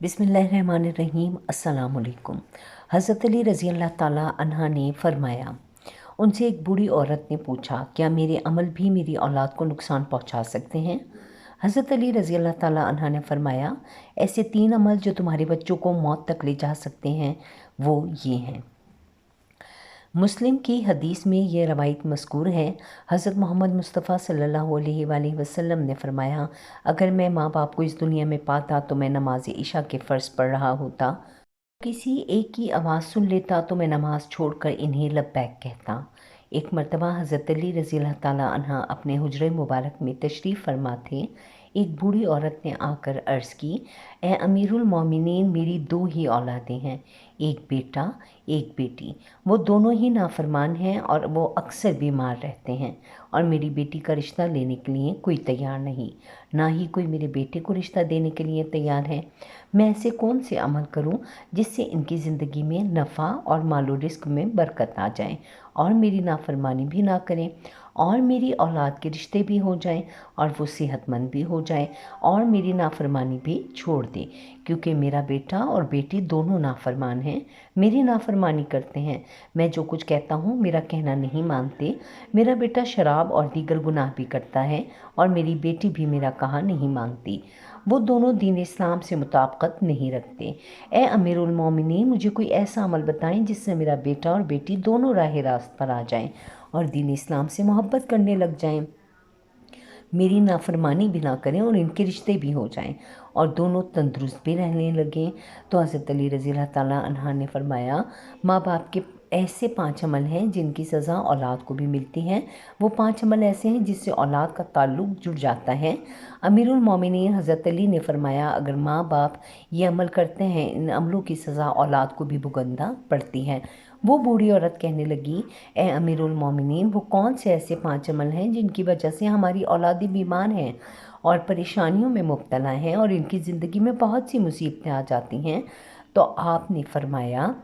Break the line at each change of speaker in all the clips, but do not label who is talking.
बिस्मिल्लाहिर्रहमानिर्रहीम। अस्सलाम वालेकुम। हज़रत अली रज़ी अल्लाह ताला अन्हा ने फरमाया, उनसे एक बूढ़ी औरत ने पूछा, क्या मेरे अमल भी मेरी औलाद को नुकसान पहुंचा सकते हैं? हज़रत अली रज़ी अल्लाह ताला अन्हा ने फरमाया, ऐसे 3 अमल जो तुम्हारे बच्चों को मौत तक ले जा सकते हैं वो ये हैं। मुस्लिम की हदीस में ये रवायत मज़कूर है। हज़रत मोहम्मद मुस्तफ़ा सल्लल्लाहु अलैहि वसल्लम ने फरमाया, अगर मैं माँ बाप को इस दुनिया में पाता तो मैं नमाज इशा के फ़र्ज़ पढ़ रहा होता। किसी एक की आवाज़ सुन लेता तो मैं नमाज़ छोड़कर इन्हें लब्बैक कहता। एक मरतबा हज़रत अली रज़ी अल्लाह ताला अन्हा अपने हुज्रे मुबारक में तशरीफ़ फरमा थे। एक बूढ़ी औरत ने आकर अर्ज़ की, ए अमीरुल मोमिनीन, मेरी 2 ही औलादें हैं, एक बेटा एक बेटी। वो दोनों ही नाफरमान हैं और वो अक्सर बीमार रहते हैं और मेरी बेटी का रिश्ता लेने के लिए कोई तैयार नहीं, ना ही कोई मेरे बेटे को रिश्ता देने के लिए तैयार है। मैं ऐसे कौन से अमल करूं जिससे इनकी ज़िंदगी में नफ़ा और मालो रिस्क में बरकत आ जाए और मेरी नाफरमानी भी ना करें और मेरी औलाद के रिश्ते भी हो जाएं और वो सेहतमंद भी हो जाए और मेरी नाफरमानी भी छोड़ दे, क्योंकि मेरा बेटा और बेटी दोनों नाफरमान हैं, मेरी नाफरमानी करते हैं। मैं जो कुछ कहता हूँ मेरा कहना नहीं मानते। मेरा बेटा शराब और दीगर गुनाह भी करता है और मेरी बेटी भी मेरा कहा नहीं मानती। वो दोनों दीन इस्लाम से मुताबिकत नहीं रखते। ए अमीरुल मोमिनीन, मुझे कोई ऐसा अमल बताएं जिससे मेरा बेटा और बेटी दोनों राह रास्त पर आ जाएं और दीन इस्लाम से मोहब्बत करने लग जाएं, मेरी नाफरमानी भी ना करें और इनके रिश्ते भी हो जाएं और दोनों तंदुरुस्त भी रहने लगें। तो हज़रत अली रज़ी अल्लाह ताला अन्हा ने फरमाया, माँ बाप के ऐसे 5 अमल हैं जिनकी सज़ा औलाद को भी मिलती है। वो 5 अमल ऐसे हैं जिससे औलाद का ताल्लुक़ जुड़ जाता है। अमीरुल मोमिनीन हज़रत अली ने फरमाया, अगर माँ बाप ये अमल करते हैं, इन अमलों की सज़ा औलाद को भी भुगतना पड़ती है। वो बूढ़ी औरत कहने लगी, ए अमीरुल मोमिनीन, वो कौन से ऐसे 5 अमल हैं जिनकी वजह से हमारी औलादें बीमार हैं और परेशानियों में मुब्तला हैं और इनकी ज़िंदगी में बहुत सी मुसीबतें आ जाती हैं? तो आपने फरमाया,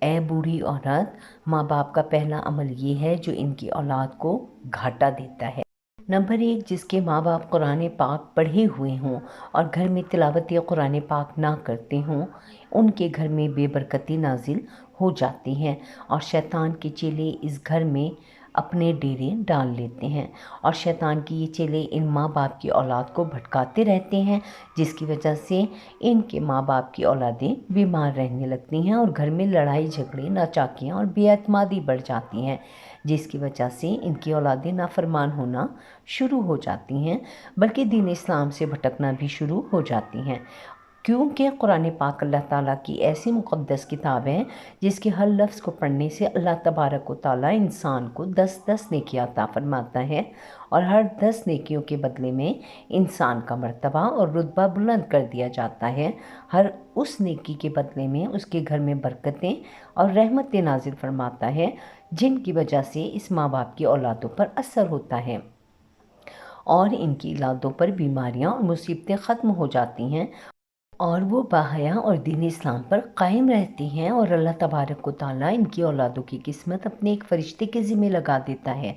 ए बूढ़ी औरत, माँ बाप का पहला अमल ये है जो इनकी औलाद को घाटा देता है। नंबर 1, जिसके माँ बाप कुरान पाक पढ़े हुए हों और घर में तिलावत कुरान पाक ना करते हों, उनके घर में बेबरकती नाजिल हो जाती है और शैतान के चेले इस घर में अपने डेरे डाल लेते हैं और शैतान की ये चेले इन माँ बाप की औलाद को भटकाते रहते हैं, जिसकी वजह से इनके माँ बाप की औलादें बीमार रहने लगती हैं और घर में लड़ाई झगड़े, नाचाकियाँ और बेएतमादी बढ़ जाती हैं, जिसकी वजह से इनकी औलादें नाफरमान होना शुरू हो जाती हैं, बल्कि दीन इस्लाम से भटकना भी शुरू हो जाती हैं। क्योंकि कुरान पाक अल्लाह ताला की ऐसी मुक़द्दस किताब है जिसके हर लफ्ज़ को पढ़ने से अल्लाह तबारक व तआला इंसान को 10-10 नेकियां अता फरमाता है और हर 10 नेकियों के बदले में इंसान का मर्तबा और रुतबा बुलंद कर दिया जाता है। हर उस नेकी के बदले में उसके घर में बरकतें और रहमतें नाजिल फरमाता है, जिनकी वजह से इस माँ बाप की औलादों पर असर होता है और इनकी औलादों पर बीमारियाँ और मुसीबतें ख़त्म हो जाती हैं और वो बाहया और दीन इस्लाम पर कायम रहती हैं और अल्लाह तबारक व तआला इनकी औलादों की किस्मत अपने एक फ़रिश्ते के ज़िम्मे लगा देता है।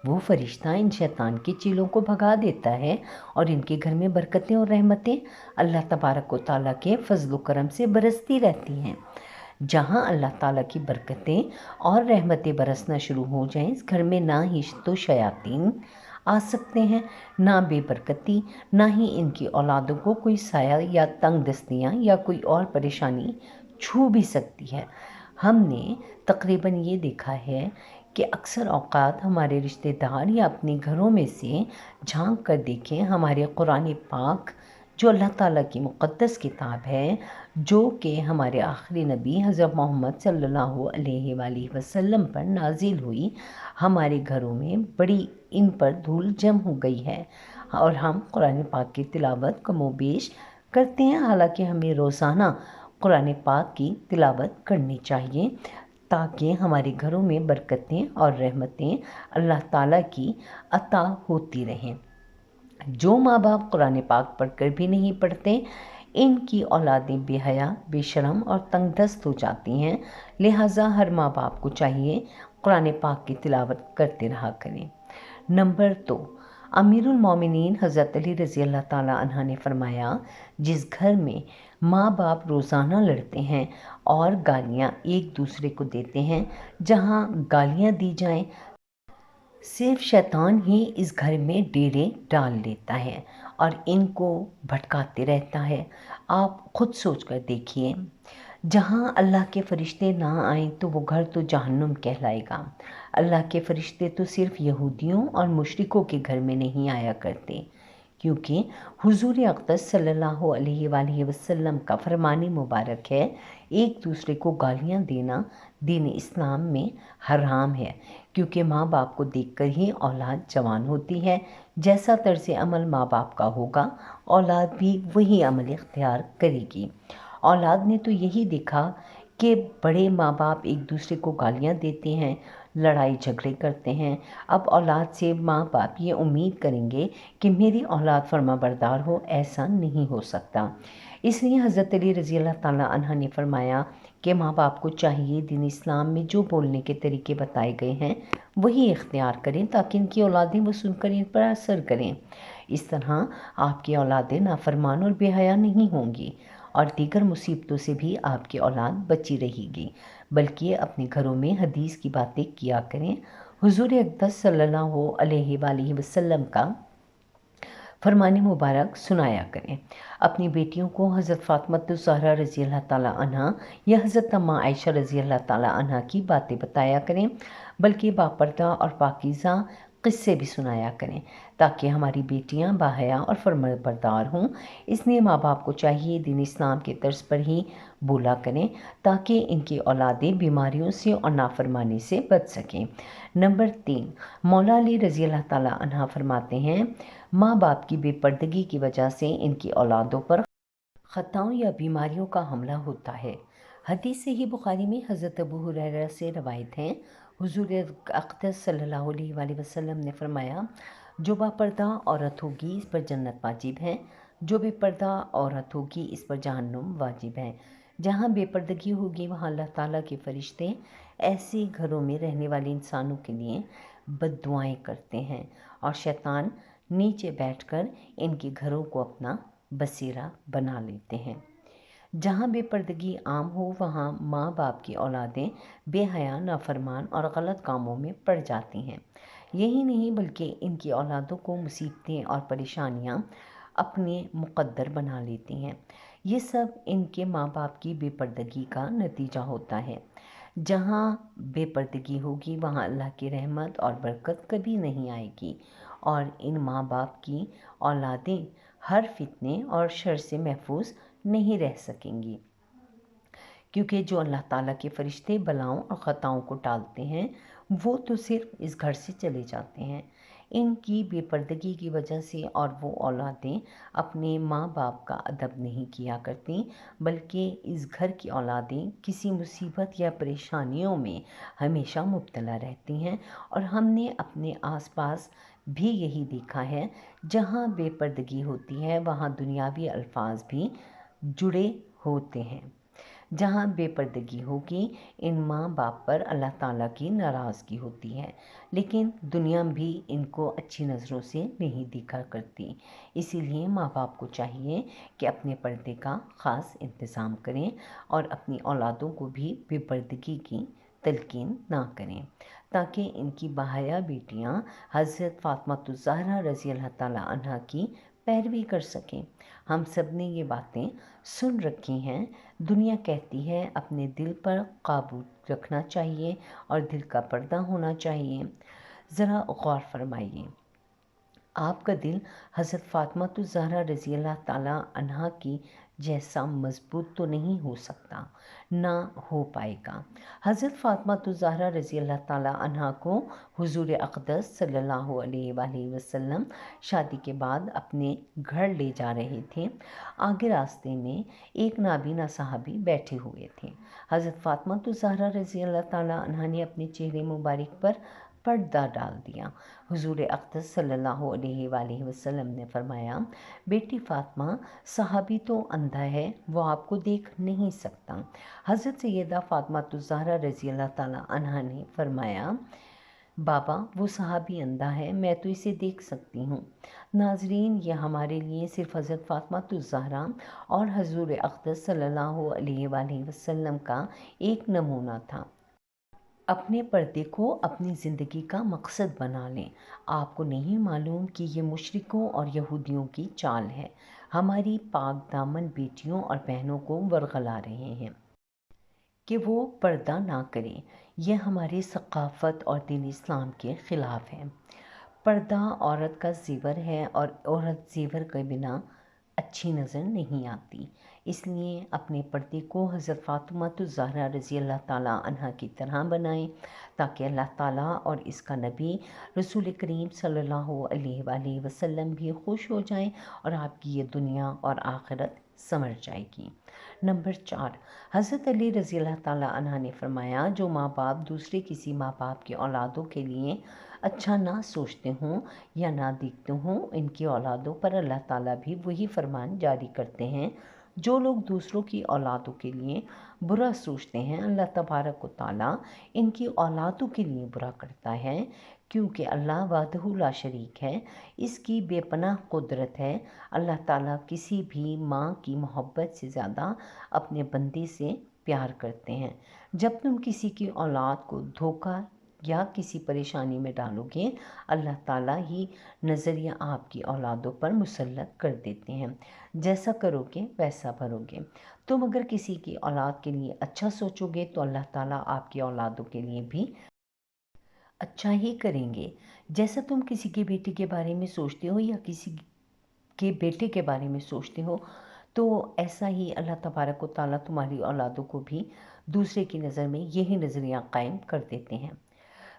वो फ़रिश्ता इन शैतान के चेलों को भगा देता है और इनके घर में बरकतें और रहमतें अल्लाह तबारक व तआला के फ़ज़्ल व करम से बरसती रहती हैं। जहाँ अल्लाह ताला की बरकतें और रहमतें बरसना शुरू हो जाएं, इस घर में ना ही तो शयातीन आ सकते हैं, ना बेबरकती, ना ही इनकी औलादों को कोई साया या तंग दस्तियाँ या कोई और परेशानी छू भी सकती है। हमने तकरीबन ये देखा है कि अक्सर औक़ात हमारे रिश्तेदार या अपने घरों में से झांक कर देखें, हमारे कुरान पाक जो अल्लाह ताला की मुक़द्दस किताब है, जो कि हमारे आखिरी नबी हज़रत मोहम्मद सल्लल्लाहु अलैहि वसल्लम पर नाजिल हुई, हमारे घरों में बड़ी इन पर धूल जम हो गई है और हम कुरान पाक की तिलावत कमोबेश करते हैं। हालांकि हमें रोज़ाना कुरान पाक की तिलावत करनी चाहिए ताकि हमारे घरों में बरकतें और रहमतें अल्लाह ताला की अता होती रहें। जो माँ बाप कुरान पाक पढ़कर भी नहीं पढ़ते, इनकी औलादें बेहया, बेशरम और तंगदस्त हो जाती हैं। लिहाजा हर माँ बाप को चाहिए कुरान पाक की तिलावत करते रहा करें। नंबर 2, अमीरुल मोमिनीन हज़रत अली रज़ी अल्लाह ताला अन्हा ने फरमाया, जिस घर में माँ बाप रोज़ाना लड़ते हैं और गालियाँ एक दूसरे को देते हैं, जहाँ गालियाँ दी जाएं, सिर्फ शैतान ही इस घर में डेरे डाल लेता है और इनको भटकाते रहता है। आप खुद सोच कर देखिए, जहाँ अल्लाह के फ़रिश्ते ना आएँ तो वो घर तो जहन्नुम कहलाएगा। अल्लाह के फ़रिश्ते तो सिर्फ़ यहूदियों और मुशरिकों के घर में नहीं आया करते, क्योंकि हुज़ूर अक़दस सल्लल्लाहु अलैहि वसल्लम का फरमानी मुबारक है, एक दूसरे को गालियाँ देना दीन इस्लाम में हराम है, क्योंकि माँ बाप को देखकर ही औलाद जवान होती है। जैसा तर्ज़ अमल माँ बाप का होगा, औलाद भी वही अमल इख्तियार करेगी। औलाद ने तो यही देखा कि बड़े माँ बाप एक दूसरे को गालियाँ देते हैं, लड़ाई झगड़े करते हैं। अब औलाद से माँ बाप ये उम्मीद करेंगे कि मेरी औलाद फर्माबरदार हो, ऐसा नहीं हो सकता। इसलिए हज़रत अली रज़ी अल्लाह ताला अन्हा ने फरमाया कि माँ बाप को चाहिए दीन इस्लाम में जो बोलने के तरीके बताए गए हैं वही इख्तियार करें, ताकि इनकी औलादें वो सुनकर इन पर असर करें। इस तरह आपकी औलादें नाफरमान और बेहया नहीं होंगी और दीगर मुसीबतों से भी आपकी औलाद बची रहेगी, बल्कि अपने घरों में हदीस की बातें किया करें। हुज़ूर अक़दस सल्लल्लाहु अलैहि वसल्लम का फरमानी मुबारक सुनाया करें। अपनी बेटियों को हज़रत फ़ातिमा ज़हरा रज़ी अल्लाह ताला अन्हा या हज़रत अम्मा आयशा रज़ी अल्लाह ताला अन्हा की बातें बताया करें, बल्कि बापर्दा और पाकीज़ा क़िस्से भी सुनाया करें, ताकि हमारी बेटियां बाहया और फर्माबरदार हों। इसलिए माँ बाप को चाहिए दीन इस्लाम के तर्ज पर ही बोला करें, ताकि इनकी औलादें बीमारियों से और नाफरमानी से बच सकें। नंबर 3, मौला अली रज़ी अल्लाह ताला अन्हा फरमाते हैं, माँ बाप की बेपर्दगी की वजह से इनकी औलादों पर ख़ताओं या बीमारियों का हमला होता है। हदीस सही बुखारी में हज़रत अबू हुरैरा से रवायत है, हुज़ूर अक़दस सल्लल्लाहु अलैहि वसल्लम ने फरमाया, जो बापर्दा औरत होगी इस पर जन्नत वाजिब है, जो बेपर्दा औरत होगी इस पर जहन्नुम वाजिब है। जहाँ बेपर्दगी होगी वहाँ अल्लाह ताला के फ़रिश्ते ऐसे घरों में रहने वाले इंसानों के लिए बद्दुआएं करते हैं और शैतान नीचे बैठकर इनके घरों को अपना बसेरा बना लेते हैं। जहाँ बेपर्दगी आम हो वहाँ माँ बाप की औलादें बेहया, नाफरमान और गलत कामों में पड़ जाती हैं। यही नहीं बल्कि इनकी औलादों को मुसीबतें और परेशानियाँ अपने मुक़द्दर बना लेती हैं। ये सब इनके माँ बाप की बेपर्दगी का नतीजा होता है। जहाँ बेपर्दगी होगी वहाँ अल्लाह की रहमत और बरकत कभी नहीं आएगी और इन माँ बाप की औलादें हर फितने और शर से महफूज नहीं रह सकेंगी, क्योंकि जो अल्लाह ताला के फ़रिश्ते बलाओं और ख़ताओं को टालते हैं वो तो सिर्फ इस घर से चले जाते हैं। इनकी बेपर्दगी की वजह से और वो औलादें अपने माँ बाप का अदब नहीं किया करती, बल्कि इस घर की औलादें किसी मुसीबत या परेशानियों में हमेशा मुब्तला रहती हैं। और हमने अपने आसपास भी यही देखा है, जहाँ बेपर्दगी होती है वहाँ दुनियावी अल्फाज भी जुड़े होते हैं। जहाँ बेपर्दगी होगी इन माँ बाप पर अल्लाह ताला की नाराज़गी होती है, लेकिन दुनिया भी इनको अच्छी नज़रों से नहीं देखा करती। इसीलिए माँ बाप को चाहिए कि अपने पर्दे का ख़ास इंतज़ाम करें और अपनी औलादों को भी बेपर्दगी की तलकीन ना करें, ताकि इनकी बहाया बेटियाँ हज़रत फ़ातिमा ज़हरा रज़ी अल्लाह ताला अन्हा की पैरवी कर सकें। हम सब ने ये बातें सुन रखी हैं। दुनिया कहती है अपने दिल पर काबू रखना चाहिए और दिल का पर्दा होना चाहिए। ज़रा गौर फरमाइए, आपका दिल हज़रत फ़ातिमा ज़हरा रज़ी अल्लाह ताला अन्हा की जैसा मज़बूत तो नहीं हो सकता, ना हो पाएगा। हज़रत फ़ातिमा ज़हरा रज़ी अल्लाह ताला अन्हा को हुज़ूर अक़दस सल्लल्लाहु अलैहि वसल्लम शादी के बाद अपने घर ले जा रहे थे। आगे रास्ते में एक नाबीना सहाबी बैठे हुए थे। हज़रत फ़ातिमा ज़हरा रज़ी अल्लाह ताला अन्हा ने अपने चेहरे मुबारक पर पर्दा डाल दिया। हुज़ूर अक़दस सल्लल्लाहु अलैहि वसल्लम ने फरमाया, बेटी फ़ातिमा, सहाबी तो अंधा है, वो आपको देख नहीं सकता। हज़रत सैयदा फ़ातिमा ज़हरा रज़ी अल्लाह ताला अन्हा ने फरमाया, بابا وہ صحابی اندھا ہے، میں تو اسے دیکھ سکتی ہوں۔ ناظرین، یہ ہمارے لیے صرف حضرت فاطمہ الزہرا اور حضور اقدس صلی اللہ علیہ وآلہ وسلم کا ایک نمونہ تھا۔ اپنے پردے کو اپنی زندگی کا مقصد بنا لیں۔ آپ کو نہیں معلوم کہ یہ مشرکوں اور یہودیوں کی چال ہے، ہماری پاک دامن بیٹیوں اور بہنوں کو ورغلا رہے ہیں کہ وہ پردہ نہ کریں۔ یہ ہماری ثقافت اور دین اسلام کے خلاف ہے۔ پردہ عورت کا زیور ہے اور عورت زیور کے بنا اچھی نظر نہیں آتی۔ اس لیے اپنے پردے کو حضرت فاطمہ الزہرا رضی اللہ تعالیٰ عنہ کی طرح بنائیں، تاکہ اللہ تعالیٰ اور اس کا نبی رسول کریم صلی اللہ علیہ وآلہ وسلم بھی خوش ہو جائیں اور آپ کی یہ دنیا اور آخرت سنور جائے گی۔ نمبر 4، حضرت علی رضی اللہ تعالیٰ عنہ نے فرمایا، جو ماں باپ دوسرے کسی ماں باپ کی اولادوں کے لیے اچھا نہ سوچتے ہوں یا نہ دیکھتے ہوں، ان کی اولادوں پر اللہ تعالیٰ بھی وہی فرمان جاری کرتے ہیں۔ جو لوگ دوسروں کی اولادوں کے لیے برا سوچتے ہیں، اللہ تبارک و تعالیٰ ان کی اولادوں کے لیے برا کرتا ہے، کیونکہ اللہ وحدہ لا شریک ہے، اس کی بے پناہ قدرت ہے۔ اللہ تعالیٰ کسی بھی ماں کی محبت سے زیادہ اپنے بندے سے پیار کرتے ہیں۔ جب تم کسی کی اولاد کو دھوکہ یا کسی پریشانی میں ڈالو گے، اللہ تعالیٰ ہی نظریہ آپ کی اولادوں پر مسلط کر دیتے ہیں۔ جیسا کرو گے ویسا بھرو گے۔ تم اگر کسی کی اولاد کے لیے اچھا سوچو گے تو اللہ تعالیٰ آپ کی اولادوں کے لیے بھی اچھا ہی کریں گے۔ جیسا تم کسی کے بیٹے کے بارے میں سوچتے ہو یا کسی کے بیٹے کے بارے میں سوچتے ہو، تو ایسا ہی اللہ تبارک و تعالیٰ تمہاری اولادوں کو بھی دوسرے کی نظر میں یہی نظریہ قائم کر دیتے ہیں۔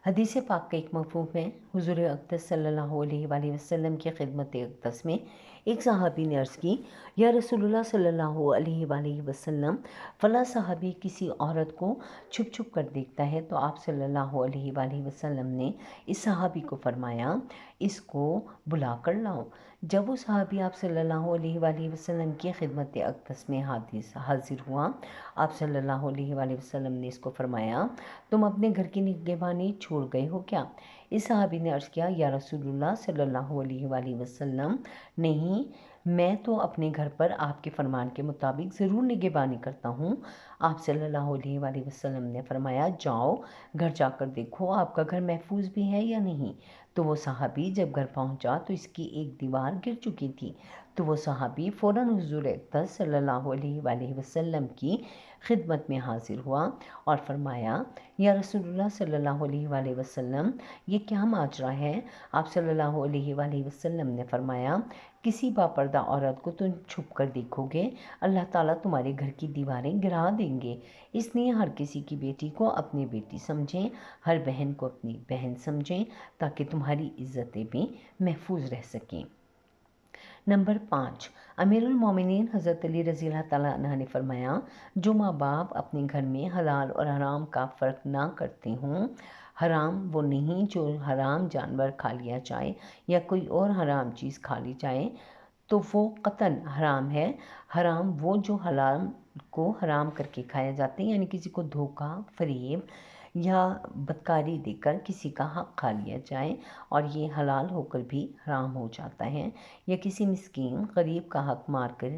حدیث پاک کا ایک مفہوم ہے، حضور اقدس صلی اللہ علیہ وآلہ وسلم کی خدمت اقدس میں ایک صحابی نے عرض کی، یا رسول اللہ صلی اللہ علیہ وآلہ وسلم، فلاں صحابی کسی عورت کو چھپ چھپ کر دیکھتا ہے، تو آپ صلی اللہ علیہ وآلہ وسلم نے اس صحابی کو فرمایا، اس کو بلا کر لاؤ۔ جب وہ صحابی آپ صلی اللہ علیہ وآلہ وسلم کی خدمت اقدس میں حاضر ہوا، آپ صلی اللہ علیہ وآلہ وسلم نے اس کو فرمایا، تم اپنے گھر کی نگہبانی چھوڑ گئے ہو کیا؟ اس صحابی نے عرض کیا، یا رسول اللہ صلی اللہ علیہ وآلہ وسلم، نہیں، میں تو اپنے گھر پر آپ کے فرمان کے مطابق ضرور نگہبانی کرتا ہوں۔ آپ صلی اللہ علیہ وآلہ وسلم نے فرمایا، جاؤ گھر جا کر دیکھو آپ کا گھر محفوظ بھی ہے یا نہیں۔ تو وہ صحابی جب گھر پہنچا تو اس کی ایک دیوار گر چکی تھی، تو وہ صحابی فوراً حضور اقدس صلی اللہ علیہ وآلہ وسلم کی خدمت میں حاضر ہوا اور فرمایا، یا رسول اللہ صلی اللہ علیہ وآلہ وسلم، یہ کیا ماجرا ہے؟ آپ صلی اللہ علیہ وآلہ وسلم نے فرمایا، کسی باپردہ عورت کو تم چھپ کر دیکھو گے، اللہ تعالیٰ تمہارے گھر کی دیواریں گرا دیں گے۔ اس لیے ہر کسی کی بیٹی کو اپنی بیٹی سمجھیں، ہر بہن کو اپنی بہن سمجھیں، تاکہ تمہاری عزتیں بھی محفوظ رہ سکیں۔ نمبر 5، امیر المومنین حضرت علی رضی اللہ تعالیٰ عنہ نے فرمایا، جو ماں باپ اپنے گھر میں حلال اور حرام کا فرق نہ کرتے ہوں، حرام وہ نہیں جو حرام جانور کھا لیا جائے یا کوئی اور حرام چیز کھا لی جائے تو وہ قطعاً حرام ہے، حرام وہ جو حلال کو حرام کر کے کھایا جاتے ہیں، یعنی کسی کو دھوکہ، فریب یا بدکاری دے کر کسی کا حق کھا لیا جائے اور یہ حلال ہو کر بھی حرام ہو جاتا ہے، یا کسی مسکین غریب کا حق مار کر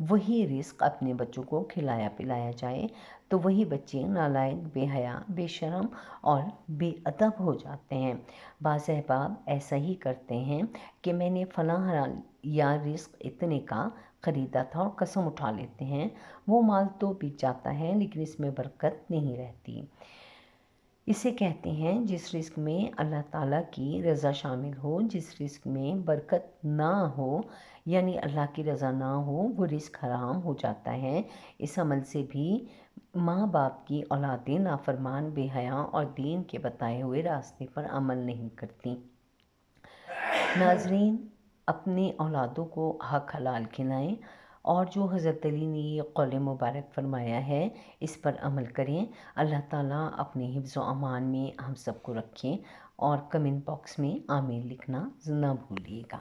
وہی رزق اپنے بچوں کو کھلایا پلایا جائے، تو وہی بچے نالائق، بے حیا، بے شرم اور بے ادب ہو جاتے ہیں۔ بعض احباب ایسا ہی کرتے ہیں کہ میں نے فلاں حلال یا رزق اتنے کا خریدا تھا اور قسم اٹھا لیتے ہیں، وہ مال تو بک جاتا ہے لیکن اس میں برکت نہیں رہتی۔ اسے کہتے ہیں جس رزق میں اللہ تعالیٰ کی رضا شامل ہو، جس رزق میں برکت نہ ہو، یعنی اللہ کی رضا نہ ہو، وہ رزق حرام ہو جاتا ہے۔ اس عمل سے بھی ماں باپ کی اولادیں نافرمان، بے حیا اور دین کے بتائے ہوئے راستے پر عمل نہیں کرتی۔ ناظرین، اپنے اولادوں کو حق حلال کھلائیں اور جو حضرت علی نے یہ قول مبارک فرمایا ہے اس پر عمل کریں۔ اللہ تعالیٰ اپنے حفظ و امان میں ہم سب کو رکھیں، اور کمنٹ باکس میں آمین لکھنا نہ بھولیے گا۔